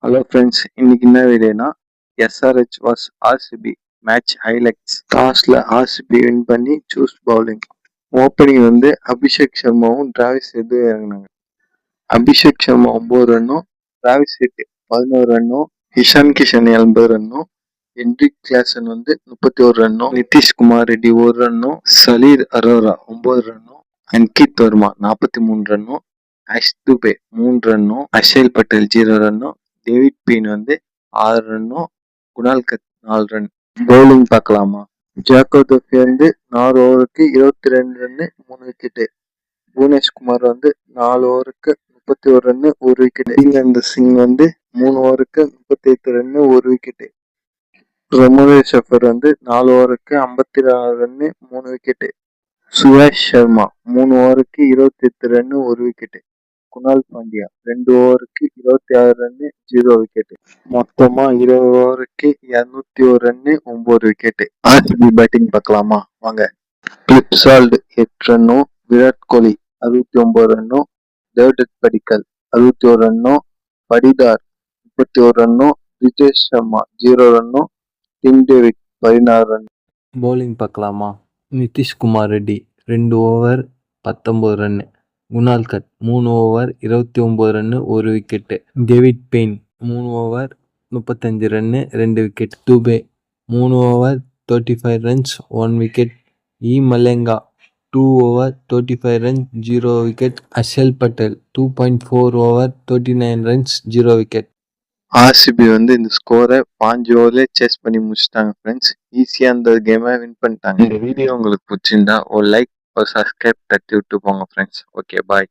Hello friends, இன்னைக்கு என்ன வீடியோனா SRH was RCB match highlights. டாஸ்ல RCB win பண்ணி சூஸ் பவுலிங். ஓப்பனிங் வந்து Abhishek சர்மாவும் Travis ஹெட்டும் இறங்கினாங்க. Abhishek Sharma 9 ரன்னும், Travis head 11 ரன்னும், Ishan Kishan 80 ரன்னும், Henrik Klaasen வந்து 31 ரன்னும், Nitish Kumar Reddy 1 ரன்னும், சலீர் Arora 9 ரன்னும், Ankit Verma 43 ரன்னும், ash Dubey 3 ரன்னும், அஷேல் Patel 0 ரன்னும், David pain வந்து 6 ரன்னும், குணால் கத் 4 ரன். பவுலிங் பார்க்கலாமா? ஜாக்கோ தொஃபி வந்து 4 ஓவருக்கு 22 ரன்னு 3 விக்கெட்டு. புவனேஷ்குமார் வந்து 4 ஓவருக்கு 31 ரன்னு 1 விக்கெட். இங்கிலாந்து சிங் வந்து 3 ஓவருக்கு 38 ரன்னு 1 விக்கெட்டு. ரமோரே ஷஃபர் வந்து 4 ஓவருக்கு 54 ரன்னு 3 விக்கெட்டு. சுயாஷ் சர்மா 3 ஓவருக்கு 28 ரன்னு 1 விக்கெட்டு. குணால் பாண்டியா 2 ஓவருக்கு 26 ரன்னு 0 விக்கெட். மொத்தமா 20 ஓவருக்கு 201 ரன்னு 9 விக்கெட். ஆர்சிபி பேட்டிங் பார்க்கலாமா? வாங்க. கிளிப்சால்ட் 8 ரன்னும், விராட் கோலி 69 ரன்னும், தேவ்டத் படிக்கல் 61 ரன்னும், Patidar 31 ரன்னும், Ritesh Sharma 0 ரன்னும், Tim David 16 run. Bowling பார்க்கலாமா? Nitish Kumar Reddy 2 over 19 run, Kunal cut 3 over 29 run 1 wicket, David pain 3 over 35 run 2 wicket, Dubey 3 over 35 runs 1 wicket, மலங்கா 2 over 35 runs 0 wicket, அஷேல் Patel 2.4 over 39 runs 0 wicket. RCB வந்து இந்த ஸ்கோரை 5 ஓவர்லேயே chase பண்ணி முடிச்சிட்டாங்க ஃப்ரெண்ட்ஸ். ஈஸியாக அந்த கேமை வின் பண்ணிட்டாங்க. இந்த வீடியோ உங்களுக்கு பிடிச்சிருந்தா ஒரு லைக் ஒரு சப்ஸ்கிரைப் தட்டி விட்டு போங்க ஃப்ரெண்ட்ஸ். ஓகே, பாய்.